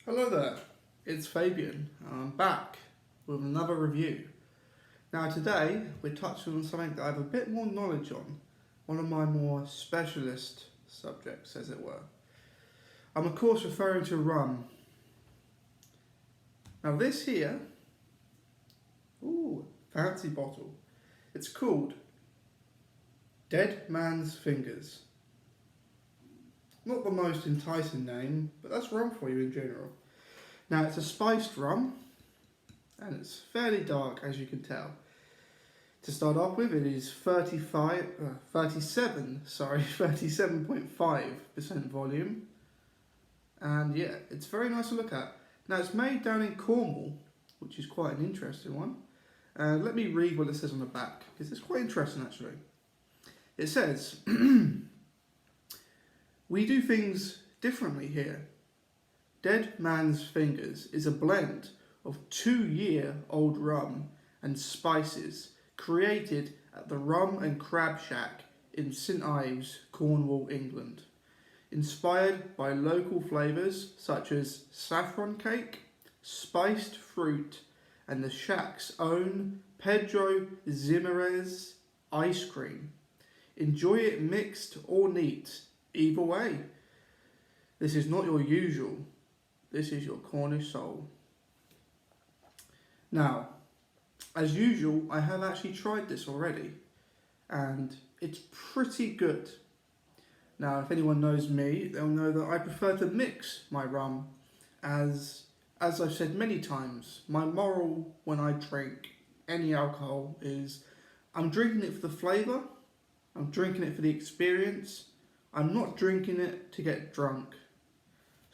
Hello there, it's Fabian and I'm back with another review. Now today we're touching on something that I have a bit more knowledge on, one of my more specialist subjects as it were. I'm of course referring to rum. Now this here, ooh, fancy bottle. It's called Dead Man's Fingers. Not the most enticing name, but that's rum for you in general. Now it's a spiced rum, and it's fairly dark as you can tell. To start off with, it is 37.5% volume, and yeah, it's very nice to look at. Now it's made down in Cornwall, which is quite an interesting one. Let me read what it says on the back, because it's quite interesting actually. It says, "We do things differently here. Dead Man's Fingers is a blend of 2-year-old rum and spices created at the Rum and Crab Shack in St Ives, Cornwall, England. Inspired by local flavours such as saffron cake, spiced fruit, and the shack's own Pedro Ximénez ice cream. Enjoy it mixed or neat, either way. This is not your usual. This is your Cornish soul." Now, as usual, I have actually tried this already, and it's pretty good. Now, if anyone knows me, they'll know that I prefer to mix my rum, as I've said many times, my moral when I drink any alcohol is I'm drinking it for the flavour, I'm drinking it for the experience, I'm not drinking it to get drunk.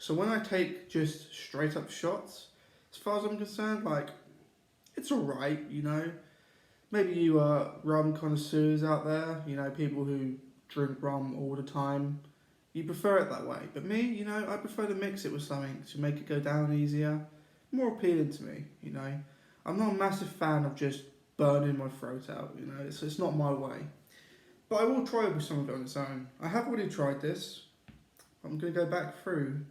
So when I take just straight up shots, as far as I'm concerned, like, it's alright, you know. Maybe you are rum connoisseurs out there, you know, people who drink rum all the time. You prefer it that way. But me, you know, I prefer to mix it with something to make it go down easier. More appealing to me, you know. I'm not a massive fan of just burning my throat out, you know. It's not my way. But I will try it with some of it on its own. I have already tried this. I'm going to go back through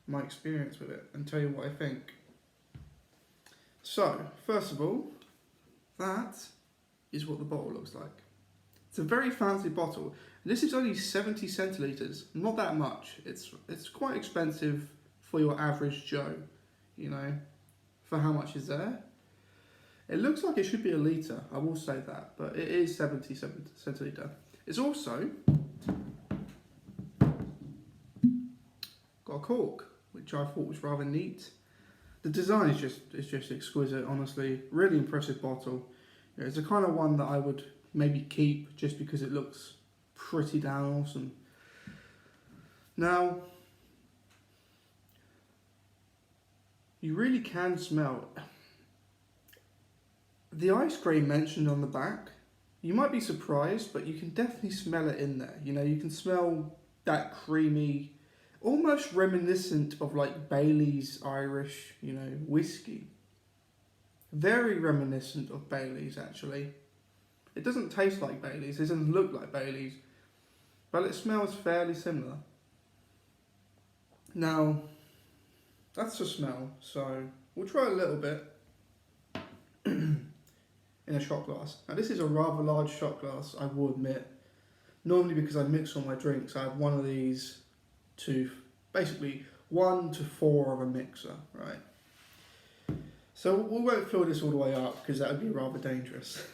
my experience with it and tell you what I think. So, first of all, that is what the bottle looks like. It's a very fancy bottle. This is only 70 centilitres, not that much. It's quite expensive for your average Joe, you know, for how much is there. It looks like it should be a litre, I will say that, but it is 70 centilitre. It's also got a cork, which I thought was rather neat. The design is just exquisite, honestly. Really impressive bottle. Yeah, it's the kind of one that I would maybe keep just because it looks pretty damn awesome. Now, you really can smell the ice cream mentioned on the back. You might be surprised, but you can definitely smell it in there. You know, you can smell that creamy, almost reminiscent of like Bailey's Irish, you know, whiskey. Very reminiscent of Bailey's actually. It doesn't taste like Bailey's, it doesn't look like Bailey's, but it smells fairly similar. Now, that's the smell, so we'll try a little bit in a shot glass. Now this is a rather large shot glass, I will admit. Normally because I mix all my drinks, I have one of these to basically 1 to 4 of a mixer, right? So we won't fill this all the way up because that would be rather dangerous,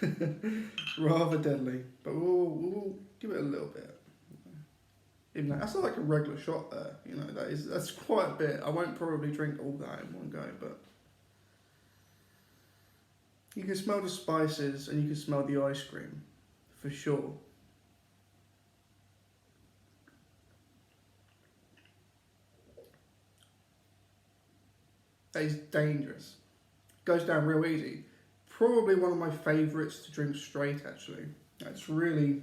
rather deadly. But we'll give it a little bit. Even though that's not like a regular shot there, you know. That's quite a bit. I won't probably drink all that in one go, but you can smell the spices and you can smell the ice cream, for sure. That is dangerous. Goes down real easy. Probably one of my favourites to drink straight actually. It's really,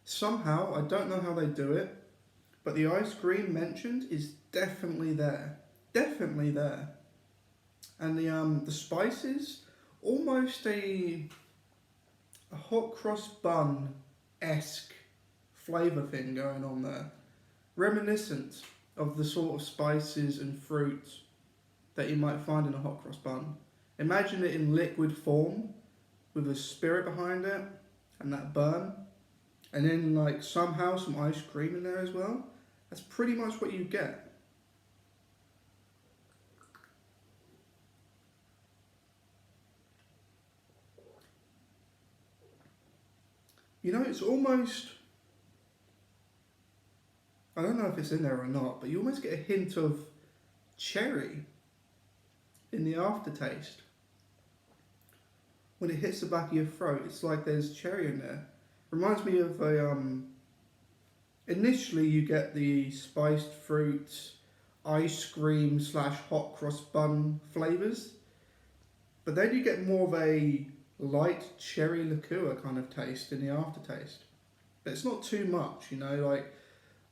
somehow, I don't know how they do it, but the ice cream mentioned is definitely there. Definitely there. And the spices, almost a hot cross bun-esque flavour thing going on there. Reminiscent of the sort of spices and fruits that you might find in a hot cross bun. Imagine it in liquid form with a spirit behind it and that burn, and then like somehow some ice cream in there as well. That's pretty much what you get. You know, it's almost, I don't know if it's in there or not, but you almost get a hint of cherry in the aftertaste. When it hits the back of your throat, it's like there's cherry in there. Reminds me of a, initially you get the spiced fruits, ice cream slash hot cross bun flavours, but then you get more of a light cherry liqueur kind of taste in the aftertaste. But it's not too much, you know, like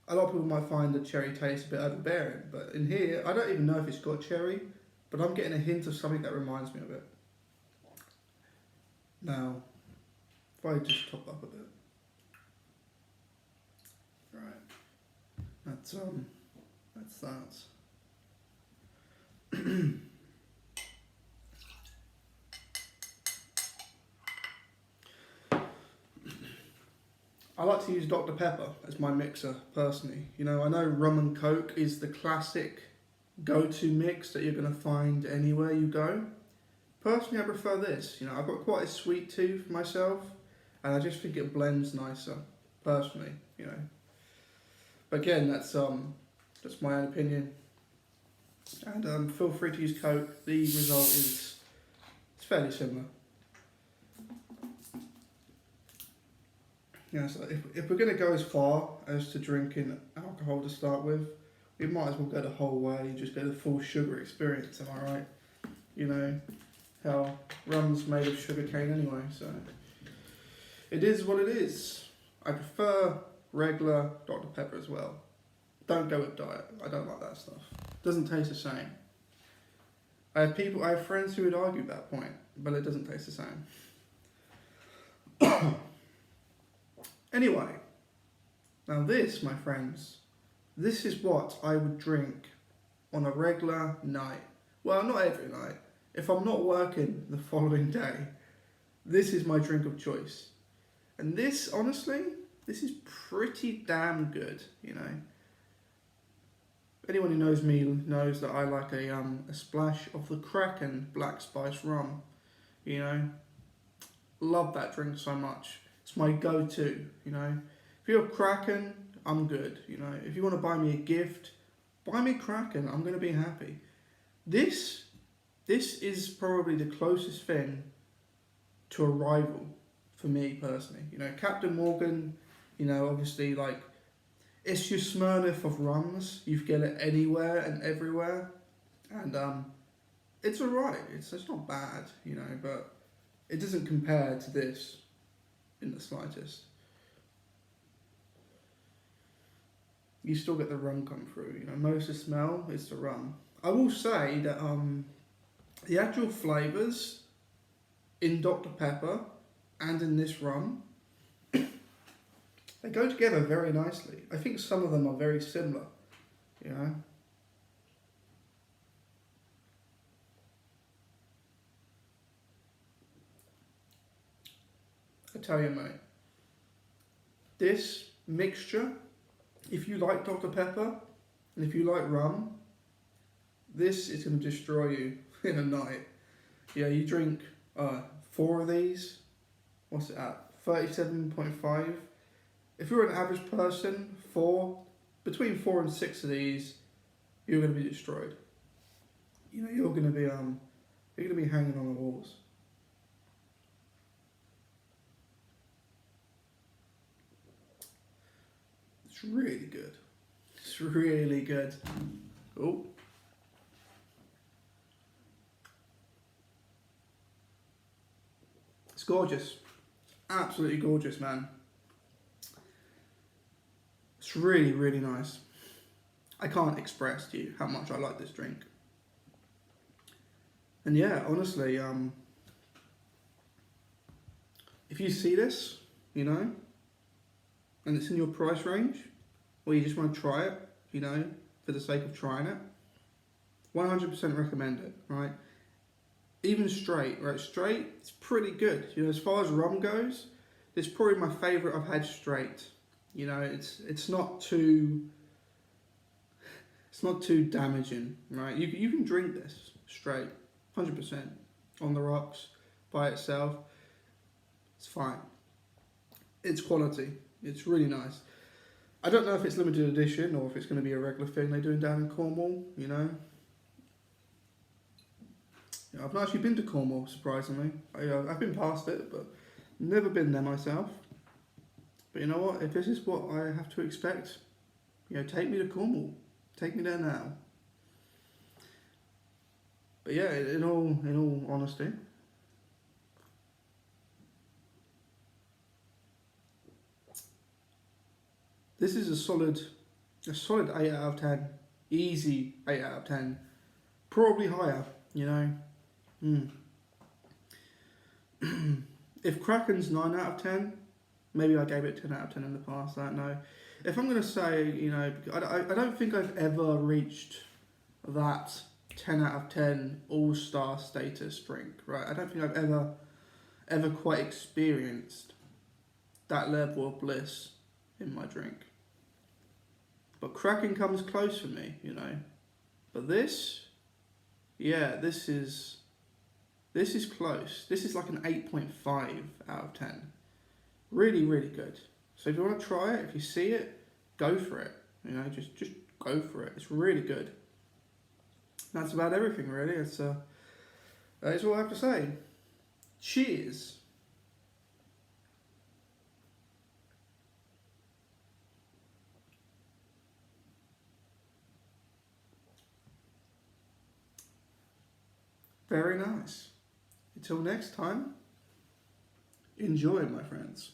a lot of people might find the cherry taste a bit overbearing, but in here, I don't even know if it's got cherry, but I'm getting a hint of something that reminds me of it. Now, if I just top up a bit. Right. That's that. I like to use Dr. Pepper as my mixer, personally. You know, I know rum and coke is the classic go-to mix that you're going to find anywhere you go. Personally, I prefer this. You know, I've got quite a sweet tooth myself, and I just think it blends nicer, personally, you know. But again, that's my own opinion. And feel free to use coke. The result is it's fairly similar. Yeah, so if we're going to go as far as to drinking alcohol to start with, we might as well go the whole way and just go the full sugar experience, am I right? You know, how rum's made of sugar cane anyway, so it is what it is. I prefer regular Dr. Pepper as well. Don't go with diet, I don't like that stuff. Doesn't taste the same. I have friends who would argue that point, but it doesn't taste the same. Anyway, now this, my friends, this is what I would drink on a regular night. Well, not every night. If I'm not working the following day, this is my drink of choice. And this, honestly, this is pretty damn good, you know. Anyone who knows me knows that I like a splash of the Kraken black spice rum, you know. Love that drink so much. It's my go-to, you know. If you're Kraken, I'm good, you know. If you want to buy me a gift, buy me Kraken, I'm going to be happy. This is probably the closest thing to a rival for me personally. You know, Captain Morgan, you know, obviously like, it's your Smirnoff of rums. You get it anywhere and everywhere. And it's alright, it's not bad, you know, but it doesn't compare to this in the slightest. You still get the rum come through, you know, most of the smell is the rum. I will say that the actual flavours in Dr. Pepper and in this rum, they go together very nicely. I think some of them are very similar, you know. I tell you, mate, this mixture, if you like Dr. Pepper and if you like rum, this is going to destroy you in a night. Yeah, you drink 4 of these, what's it at? 37.5. If you're an average person, between 4 and 6 of these, you're going to be destroyed. You know, you're going to be hanging on the walls. It's really good. It's really good. Oh. It's gorgeous. Absolutely gorgeous, man. It's really, really nice. I can't express to you how much I like this drink. And yeah, honestly, if you see this, you know, and it's in your price range, or you just want to try it, you know, for the sake of trying it. 100% recommend it, right? Even straight, right? Straight, it's pretty good. You know, as far as rum goes, it's probably my favourite I've had straight. You know, it's not too damaging, right? You can drink this straight, 100%, on the rocks, by itself. It's fine. It's quality. It's really nice. I don't know if it's limited edition or if it's going to be a regular thing they're doing down in Cornwall, you know. I've not actually been to Cornwall, surprisingly. I've been past it, but never been there myself. But you know what? If this is what I have to expect, you know, take me to Cornwall. Take me there now. But yeah, in all honesty, this is a solid 8 out of 10. Easy 8 out of 10. Probably higher, you know. If Kraken's 9 out of 10, maybe I gave it 10 out of 10 in the past, I don't know. If I'm going to say, you know, I don't think I've ever reached that 10 out of 10 all-star status drink, right? I don't think I've ever quite experienced that level of bliss in my drink. But Kraken comes close for me, you know. But this, yeah, this is close. This is like an 8.5 out of 10. Really, really good. So if you want to try it, if you see it, go for it. You know, just go for it. It's really good. That's about everything, really. That's all I have to say. Cheers. Very nice. Until next time, enjoy, my friends.